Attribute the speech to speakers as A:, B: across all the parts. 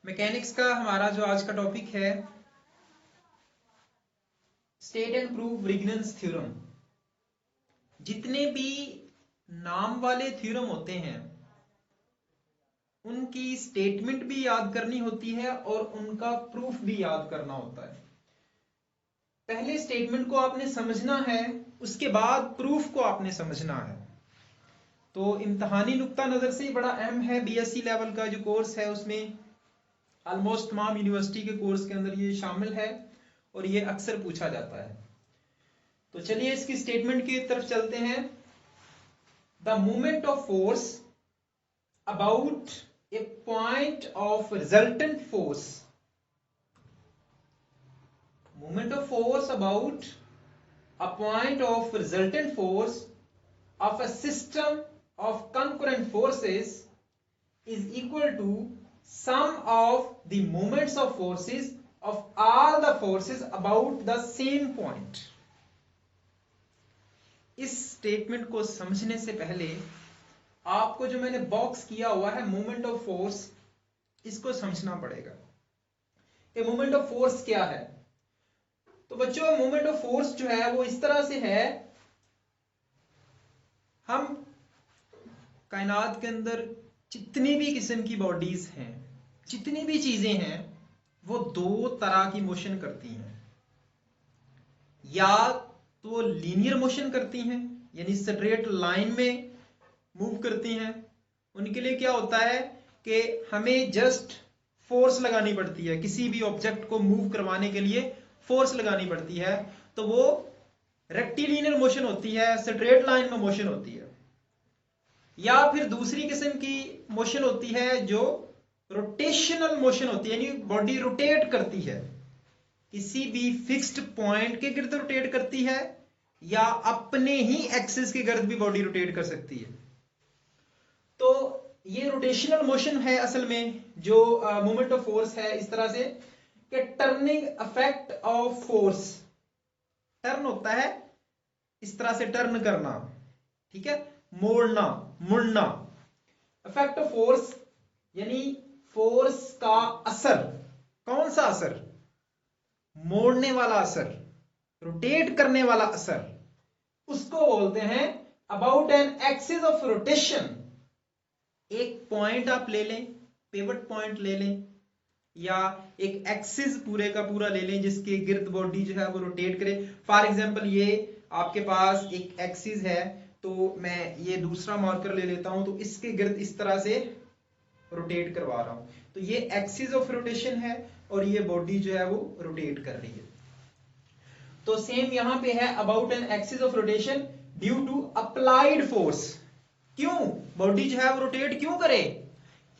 A: Mechanics का हमारा जो आज का टॉपिक है स्टेट एंड प्रूव ब्रिग्नन्स थ्योरम। जितने भी नाम वाले थ्योरम होते हैं उनकी स्टेटमेंट भी याद करनी होती है और उनका प्रूफ भी याद करना होता है। पहले स्टेटमेंट को आपने समझना है, उसके बाद प्रूफ को आपने समझना है। तो इम्तहानी नुक्ता नजर से बड़ा अहम है। बीएससी लेवल का जो कोर्स है उसमें ऑलमोस्ट तमाम यूनिवर्सिटी के कोर्स के अंदर ये शामिल है और ये अक्सर पूछा जाता है। तो चलिए इसकी स्टेटमेंट की तरफ चलते हैं। The movement of force about A point of resultant force, movement of force about a point of resultant force of a system of concurrent forces is equal to sum of the moments of forces of all the forces about the same point। इस statement को समझने से पहले आपको जो मैंने box किया हुआ है मोमेंट ऑफ फोर्स, इसको समझना पड़ेगा। ये मोमेंट ऑफ फोर्स क्या है? तो बच्चों मोमेंट ऑफ फोर्स जो है वो इस तरह से है, हम कायनात के अंदर जितनी भी किस्म की बॉडीज हैं, जितनी भी चीजें हैं, वो दो तरह की मोशन करती हैं। या तो वो लीनियर मोशन करती हैं यानी स्ट्रेट लाइन में मूव करती हैं। उनके लिए क्या होता है कि हमें जस्ट फोर्स लगानी पड़ती है, किसी भी ऑब्जेक्ट को मूव करवाने के लिए फोर्स लगानी पड़ती है। तो वो रेक्टिलिनियर मोशन होती है, स्ट्रेट लाइन में मोशन होती है। या फिर दूसरी किस्म की मोशन होती है जो रोटेशनल मोशन होती है, यानी बॉडी रोटेट करती है, किसी भी फिक्स्ड पॉइंट के गिर्द रोटेट करती है या अपने ही एक्सिस के गिर्द भी बॉडी रोटेट कर सकती है। तो ये रोटेशनल मोशन है असल में जो मोमेंट ऑफ फोर्स है। इस तरह से कि turning effect of force, turn होता है इस तरह से टर्न करना, ठीक है, मोड़ना, मुड़ना। इफेक्ट ऑफ फोर्स यानी फोर्स का असर। कौन सा असर? मोड़ने वाला असर, रोटेट करने वाला असर, उसको बोलते हैं about an axis of rotation. एक पॉइंट आप ले लें, पिवट पॉइंट ले लें या एक एक्सिस पूरे का पूरा ले लें जिसके गिर्द बॉडी जो है वो रोटेट करे। फॉर एग्जांपल ये आपके पास एक एक्सिस है, तो मैं ये दूसरा मार्कर ले लेता हूं, तो इसके गिर्द इस तरह से रोटेट करवा रहा हूं। तो ये एक्सिस ऑफ रोटेशन है और ये बॉडी जो है वो रोटेट कर रही है। तो सेम यहां पे है about an axis of rotation due to applied force. क्यों बॉडी जो है वो रोटेट क्यों करे?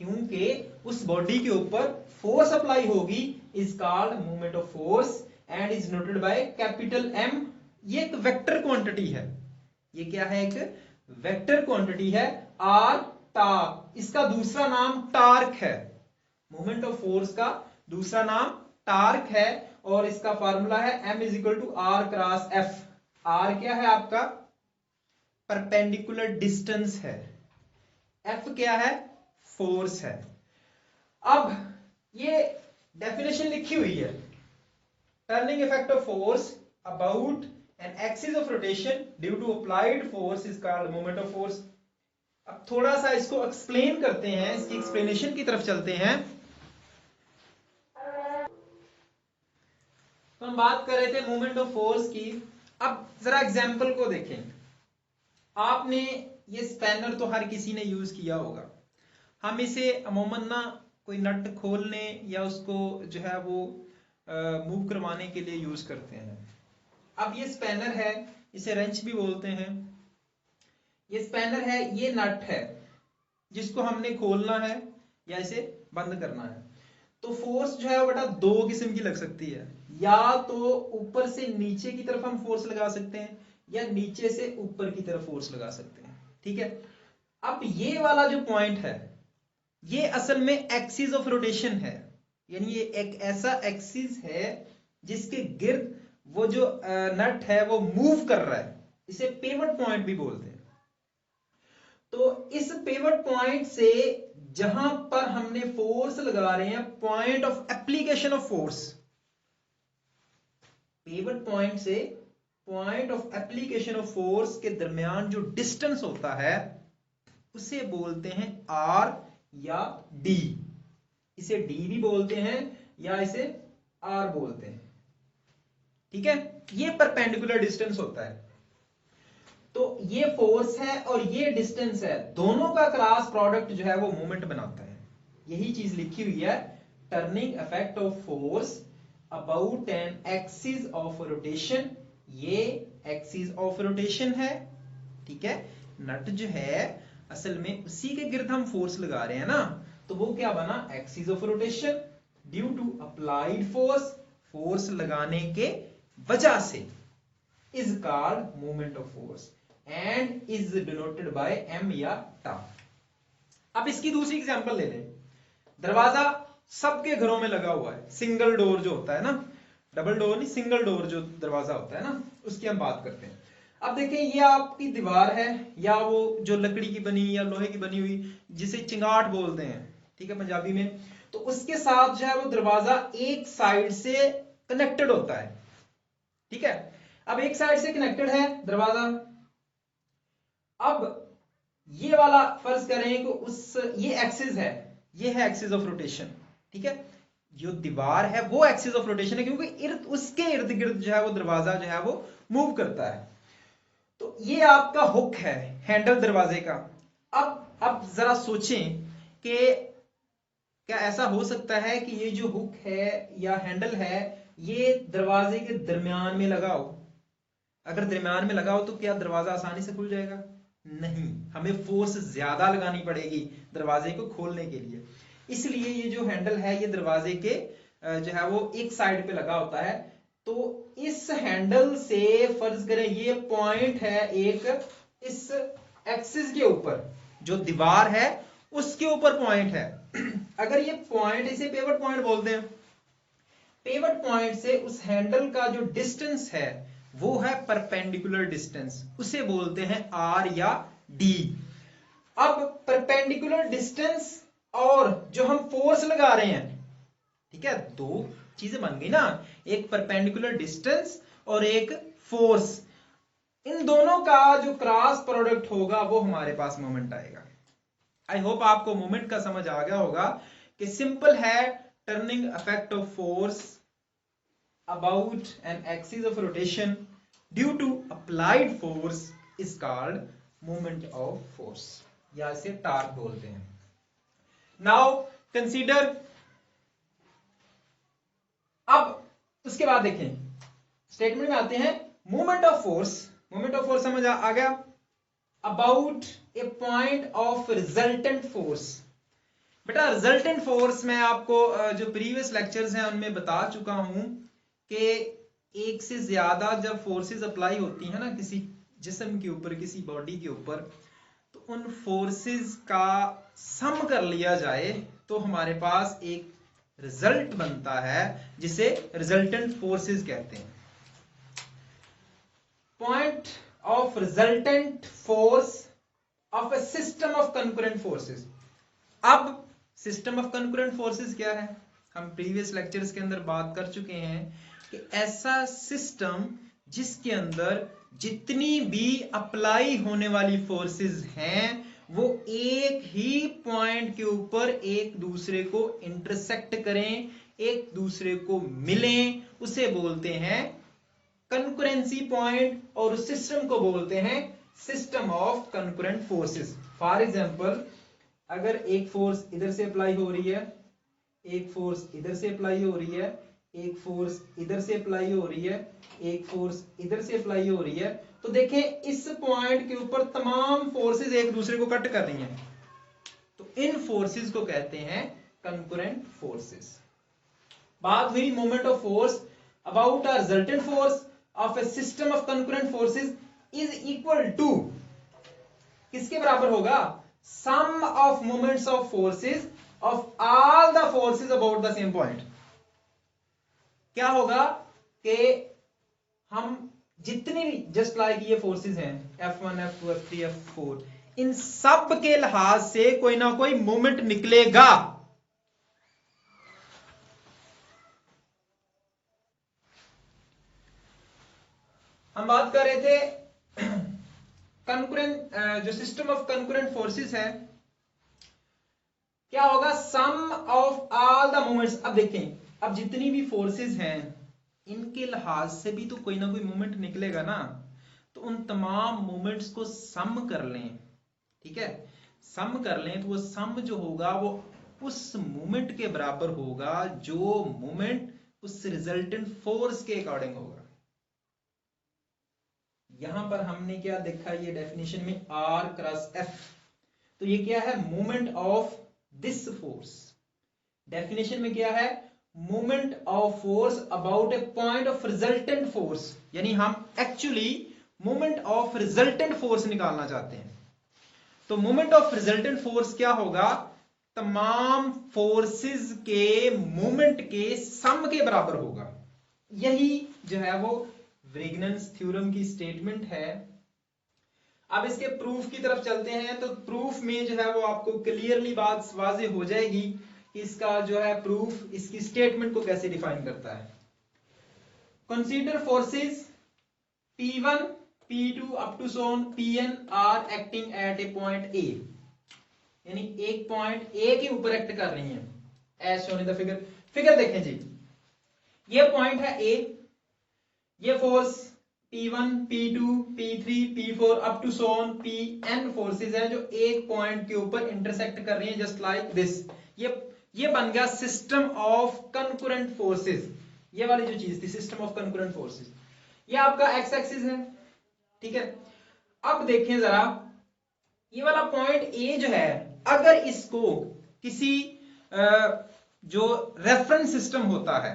A: क्योंकि उस बॉडी के ऊपर फोर्स अप्लाई होगी, is called movement of force and is noted by capital M. ये एक वेक्टर क्वांटिटी है। ये क्या है? एक वेक्टर क्वांटिटी है। आर टार्क, इसका दूसरा नाम टार्क है। मूवमेंट ऑफ फोर्स का दूसरा नाम टार्क है और इसका फार्मूला है m is equal to R cross F. R क्या है? आपका परपेंडिकुलर डिस्टेंस है, एफ क्या है? फोर्स है। अब ये डेफिनेशन लिखी हुई है, turning effect of force about an axis of rotation due to applied force is called movement of force. अब थोड़ा सा इसको एक्सप्लेन करते हैं, इसकी एक्सप्लेनेशन की तरफ चलते हैं। तो हम बात कर रहे थे मूवमेंट ऑफ फोर्स की। अब जरा एग्जांपल को देखें। आपने ये स्पैनर तो हर किसी ने यूज किया होगा। हम इसे अमूमन ना कोई नट खोलने या उसको जो है वो मूव करवाने के लिए यूज करते हैं। अब ये स्पैनर है, इसे रेंच भी बोलते हैं। ये स्पैनर है, ये नट है जिसको हमने खोलना है या इसे बंद करना है। तो फोर्स जो है वो बेटा दो किस्म की लग सकती है। या तो ऊपर से नीचे की तरफ हम फोर्स लगा सकते हैं या नीचे से ऊपर की तरफ फोर्स लगा सकते हैं, ठीक है। अब ये वाला जो पॉइंट है ये असल में एक्सिस ऑफ रोटेशन है, यानी ये एक ऐसा एक्सिस है जिसके गिर्द वो जो नट है वो मूव कर रहा है। इसे पिवट पॉइंट भी बोलते हैं। तो इस पिवट पॉइंट से जहां पर हमने फोर्स लगा रहे हैं, point of application of force, pivot point से point of application of force के दरमियान जो डिस्टेंस होता है उसे बोलते हैं आर या डी। इसे डी भी बोलते हैं या इसे आर बोलते हैं, ठीक है। ये परपेंडिकुलर डिस्टेंस होता है। तो ये फोर्स है और ये डिस्टेंस है, दोनों का क्रॉस प्रोडक्ट जो है वो मोमेंट बनाता है। यही चीज लिखी हुई है, turning effect of force about an axis of rotation. ये एक्सिस ऑफ रोटेशन है, ठीक है। नट जो है असल में उसी के गिर्द हम फोर्स लगा रहे हैं ना, तो वो क्या बना, axis of rotation due to applied force, force लगाने के वजह से, is called moment of force and is denoted by M या टा। अब इसकी दूसरी एग्जांपल ले लें। दरवाजा सबके घरों में लगा हुआ है, सिंगल डोर जो होता है ना, डबल डोर नहीं, सिंगल डोर जो दरवाजा होता है ना, उसकी हम बात करते हैं। अब देखें, ये आपकी दीवार है या वो जो लकड़ी की बनी या लोहे की बनी हुई, जिसे चिंगाट बोलते हैं, ठीक है, पंजाबी में। तो उसके साथ जो है वो दरवाजा एक साइड से कनेक्टेड होता है, ठीक है। अब एक साइड से कनेक्टेड है दरवाजा, अब ये वाला फर्ज करें कि उस ये एक्सिस है, ये है एक्सिस ऑफ रोटेशन, ठीक है। जो दीवार है वो एक्सिस ऑफ रोटेशन है, क्योंकि उसके इर्द गिर्द जो है वो दरवाजा जो है वो मूव करता है। तो ये आपका हुक है, हैंडल दरवाजे का। अब जरा सोचें कि क्या ऐसा हो सकता है कि ये जो हुक है या हैंडल है ये दरवाजे के दरमियान में लगा हो? अगर दरमियान में लगा हो तो क्या दरवाजा आसानी से खुल जाएगा? नहीं, हमें फोर्स ज्यादा लगानी पड़ेगी दरवाजे को खोलने के लिए। इसलिए ये जो हैंडल है ये दरवाजे के जो है वो एक साइड पे लगा होता है। तो इस हैंडल से फर्ज करें ये पॉइंट है एक, इस एक्सिस के ऊपर जो दीवार है उसके ऊपर पॉइंट है। अगर ये पॉइंट, इसे पिवट पॉइंट बोलते हैं। पिवट पॉइंट से उस हैंडल का जो डिस्टेंस है वो है परपेंडिकुलर डिस्टेंस, उसे बोलते हैं आर या डी। अब परपेंडिकुलर डिस्टेंस और जो हम फोर्स लगा रहे हैं, ठीक है, दो चीजें बन गई ना, एक परपेंडिकुलर डिस्टेंस और एक फोर्स। इन दोनों का जो क्रॉस प्रोडक्ट होगा वो हमारे पास मोमेंट आएगा। आई होप आपको मोमेंट का समझ आ गया होगा कि सिंपल है, turning effect of force about an axis of rotation due to applied force is called moment of force, या इसे टार्क बोलते हैं। नाउ कंसीडर, अब उसके बाद देखें स्टेटमेंट में आते हैं, moment of force. Moment of force समझ आ गया। About A point of resultant force. बेटा रिजल्टेंट फोर्स मैं आपको जो प्रीवियस लेक्चर्स हैं उनमें बता चुका हूं कि एक से ज्यादा जब फोर्सेस अप्लाई होती है ना किसी जिस्म के ऊपर, किसी बॉडी के ऊपर, तो उन फोर्सेस का सम कर लिया जाए तो हमारे पास एक रिजल्ट बनता है जिसे रिजल्टेंट फोर्सेस कहते हैं। Point of resultant force of a system of concurrent forces. अब सिस्टम ऑफ कंकरेंट फोर्सेस क्या है? हम प्रीवियस लेक्चर्स के अंदर बात कर चुके हैं कि ऐसा सिस्टम जिसके अंदर जितनी भी अप्लाई होने वाली फोर्सेस हैं वो एक ही पॉइंट के ऊपर एक दूसरे को इंटरसेक्ट करें, एक दूसरे को मिलें, उसे बोलते हैं कंकरेंसी पॉइंट, और उस सिस्टम को बोलते हैं system of concurrent forces. For example, अगर एक फोर्स इधर से अप्लाई हो रही है, एक फोर्स इधर से अप्लाई हो रही है, एक फोर्स इधर से अप्लाई हो रही है, एक फोर्स इधर से अप्लाई हो रही है, तो देखें इस पॉइंट के ऊपर तमाम फोर्सेस एक दूसरे को कट कर रही हैं, तो इन फोर्सेस को कहते हैं कंकरेंट फोर्सेस। बात हुई moment of force about a resultant force of a system of concurrent forces is equal to, किसके बराबर होगा? Sum of moments of forces of all the forces about the same point. क्या होगा कि हम जितनी भी जस्ट लाइक ये फोर्सेस हैं F1, F2, F3, F4, इन सब के लिहाज से कोई ना कोई मोमेंट निकलेगा। हम बात कर रहे थे कंकरेंट, जो सिस्टम ऑफ कंकरेंट फोर्सेस है, क्या होगा, sum of all the moments. अब देखें, अब जितनी भी फोर्सेस हैं इनके लिहाज से भी तो कोई ना कोई मोमेंट निकलेगा ना, तो उन तमाम मोमेंट्स को सम कर लें, ठीक है, सम कर लें, तो वो सम जो होगा वो उस मोमेंट के बराबर होगा जो मोमेंट उस रिजल्टेंट फोर्स के अकॉर्डिंग होगा। यहां पर हमने क्या देखा, ये डेफिनेशन में R क्रॉस F, तो ये क्या है, moment of this force. Definition में क्या है, moment of force about A point of resultant force, यानी हम actually moment of resultant force निकालना चाहते हैं। तो मोमेंट ऑफ रिजल्टेंट फोर्स क्या होगा, तमाम फोर्सेस के मोमेंट के सम के बराबर होगा। यही जो है वो व्रेगनन्स थ्योरम की स्टेटमेंट है। अब इसके प्रूफ की तरफ चलते हैं, तो प्रूफ में जो है वो आपको क्लियरली बात वाज़ेह हो जाएगी कि इसका जो है प्रूफ इसकी स्टेटमेंट को कैसे डिफाइन करता है। Consider forces P1 P2 up to so on Pn are acting at a point A, यानी एक पॉइंट ए के ऊपर एक्ट कर रही हैं as shown in the figure. Figure देखें जी, ये पॉइंट है ए, ये force P1 P2 P3 P4 up to so on Pn फोर्सेस हैं जो एक पॉइंट के ऊपर इंटरसेक्ट कर रही हैं, जस्ट लाइक दिस। ये बन गया सिस्टम ऑफ कंकरेंट फोर्सेस। ये वाली जो चीज थी सिस्टम ऑफ कंकरेंट फोर्सेस, ये आपका एक्स एक्सिस है, ठीक है। अब देखें जरा, ये वाला पॉइंट ए जो है, अगर इसको किसी जो रेफरेंस सिस्टम होता है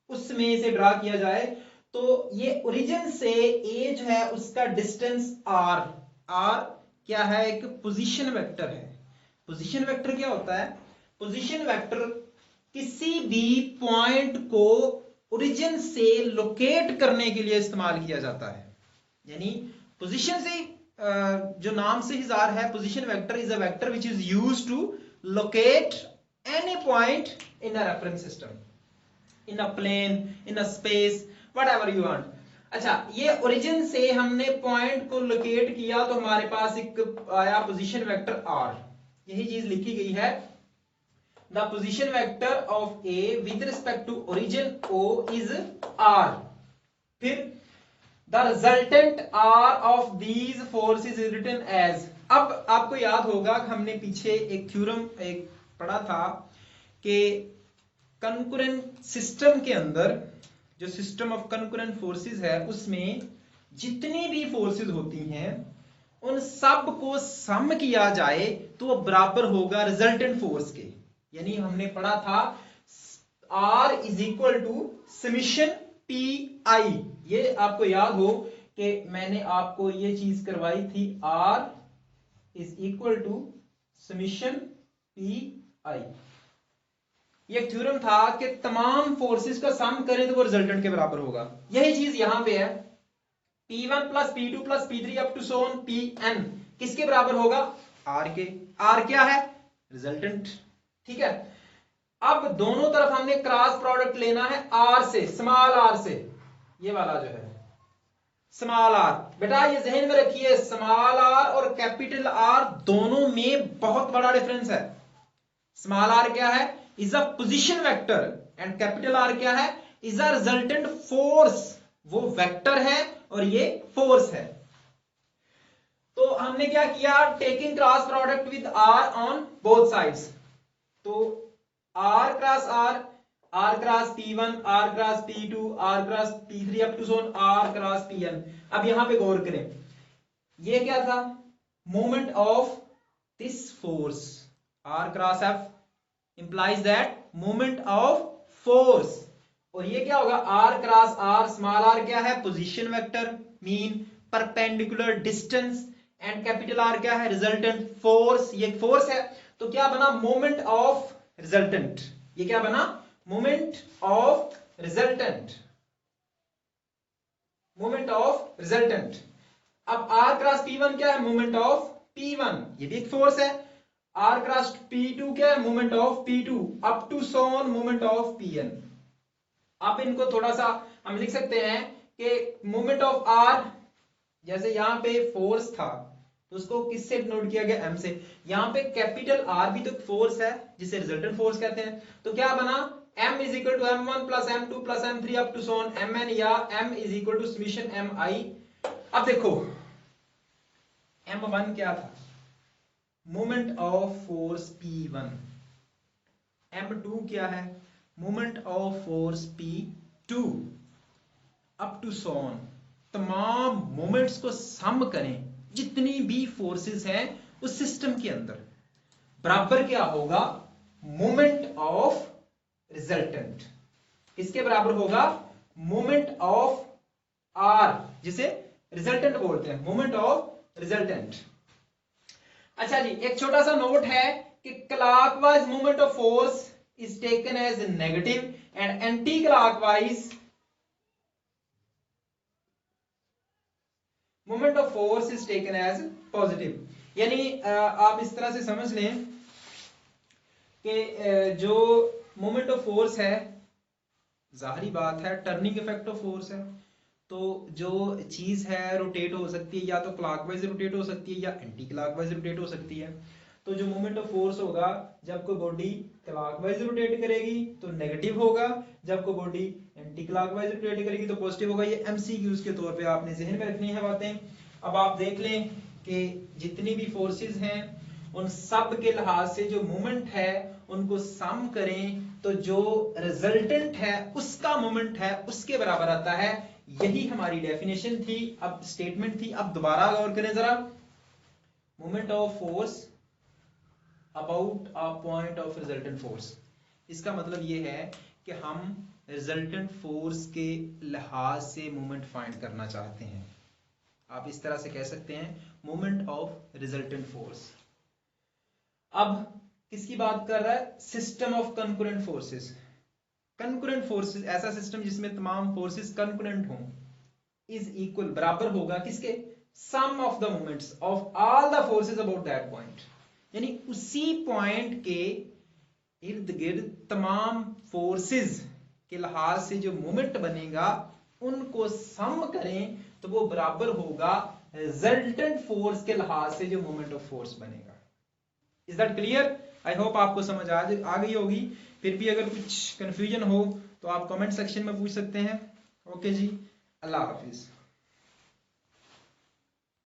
A: उसमें से ड्रा किया जाए, तो ये ओरिजिन से ए जो है उसका डिस्टेंस r, r क्या है, एक पोजीशन वेक्टर है। पोजीशन वेक्टर क्या होता है, पोजीशन वेक्टर किसी भी पॉइंट को ओरिजिन से लोकेट करने के लिए इस्तेमाल किया जाता है। यानी पोजीशन से जो नाम से ही ज़ाहिर है, position vector is a vector which is used to locate any point in a reference system, in a plane, in a space, whatever you want. अच्छा, ये ओरिजिन से हमने पॉइंट को लोकेट किया तो हमारे पास एक आया पोजीशन वेक्टर r। यही चीज लिखी गई है, the position vector of a with respect to origin o is r। फिर the resultant r of these forces is written as. अब आपको याद होगा कि हमने पीछे एक थ्योरम एक पढ़ा था कि कंकरेंट सिस्टम के अंदर, जो सिस्टम ऑफ कंकरेंट फोर्सेस है, उसमें जितनी भी फोर्सेस होती हैं उन सब को सम किया जाए तो वो बराबर होगा रिजल्टेंट फोर्स के। यानी हमने पढ़ा था R is equal to summation PI। ये आपको याद हो कि मैंने आपको ये चीज करवाई थी, R is equal to summation PI। ये थ्योरम था कि तमाम फोर्सेस का सम करें तो वो रिजल्टेंट के बराबर होगा। यही चीज यहां पे है, P1 plus P2 plus P3 up to so on Pn किसके बराबर होगा, R के। R क्या है, रिजल्टेंट, ठीक है। अब दोनों तरफ हमने क्रॉस प्रोडक्ट लेना है R से, स्मॉल r से, ये वाला जो है स्मॉल r। बेटा ये जहन में रखिए, स्मॉल r और कैपिटल R दोनों में बहुत बड़ा डिफरेंस है। स्मॉल r क्या है, is a position vector, and capital R क्या है, इज अ रिजल्टेंट फोर्स। वो वेक्टर है और ये फोर्स है। तो हमने क्या किया, taking cross product with R on both sides, तो R cross R, R cross P1, R cross P2, R cross P3 up to so on R cross Pn। अब यहां पे गौर करें, ये क्या था, moment of this force R cross F implies that moment of force, और ये क्या होगा, R cross R, small r क्या है, position vector, mean perpendicular distance, and capital R क्या है, रिजल्टेंट फोर्स। ये फोर्स है, तो क्या बना, मोमेंट ऑफ रिजल्टेंट। ये क्या बना, moment of resultant, moment of resultant. अब R क्रॉस P1 क्या है, मोमेंट ऑफ P1, ये भी एक फोर्स है। R क्रॉस P2 क्या है? Moment of P2 up to so on moment of Pn। अब इनको थोड़ा सा हम लिख सकते हैं कि मोमेंट ऑफ R, जैसे यहां पे फोर्स था तो उसको किससे नोट किया गया? M से। यहां पे कैपिटल R भी तो फोर्स है जिसे रिजल्टेंट फोर्स कहते हैं। तो क्या बना? M is equal to M1 plus M2 plus M3 up to so on Mn, या M is equal to summation Mi। अब देखो M1 क्या था? Moment of force P1। M2 क्या है? Moment of force P2 up to so on. तमाम moments को sum करें, जितनी भी फोर्सेस हैं उस सिस्टम के अंदर, बराबर क्या होगा? Moment of resultant. किसके बराबर होगा? मोमेंट ऑफ आर, जिसे रिजल्टेंट बोलते हैं, मोमेंट ऑफ रिजल्टेंट। अच्छा जी, एक छोटा सा नोट है कि clockwise moment of force is taken as negative and anti clockwise moment of force is taken as positive. यानी आप इस तरह से समझ लें कि जो मोमेंट ऑफ फोर्स है, जाहिरी बात है टर्निंग इफेक्ट ऑफ फोर्स है, तो जो चीज है रोटेट हो सकती है, या तो क्लॉकवाइज रोटेट हो सकती है या एंटी क्लॉकवाइज रोटेट हो सकती है। तो जो मोमेंट ऑफ फोर्स होगा, जब कोई बॉडी क्लॉकवाइज रोटेट करेगी तो नेगेटिव होगा, जब कोई बॉडी एंटी क्लॉकवाइज रोटेट करेगी तो पॉजिटिव होगा। ये एमसीक्यूज के तौर पे आपने जहन में रखनी है बातें। अब आप देख लें कि जितनी भी फोर्सेस हैं उन सब के लिहाज से जो मोमेंट है उनको सम करें तो जो रिजल्टेंट है उसका मोमेंट है उसके बराबर आता है। यही हमारी डेफिनेशन थी, अब स्टेटमेंट थी। अब दोबारा गौर करें जरा। Moment of force about a point of resultant force, इसका मतलब ये है कि हम रिजल्टेंट फोर्स के लिहाज से मोमेंट फाइंड करना चाहते हैं। आप इस तरह से कह सकते हैं मोमेंट ऑफ रिजल्टेंट फोर्स। अब किसकी बात कर रहा है? System of concurrent forces. Concurrent forces ऐसा सिस्टम जिसमें तमाम फोर्सेस कंकरेंट हों, इज इक्वल बराबर होगा किसके? Sum of the moments of all the forces about that point. यानी उसी पॉइंट के इर्द गिर्द तमाम फोर्सेस के लिहाज से जो मोमेंट बनेगा उनको सम करें तो वो बराबर होगा रिजल्टेंट फोर्स के लिहाज से जो मोमेंट ऑफ फोर्स बनेगा। Is that clear? I hope आपको समझ आ गई होगी। फिर भी अगर कुछ कंफ्यूजन हो तो आप कमेंट सेक्शन में पूछ सकते हैं। ओके जी, अल्लाह हाफिज।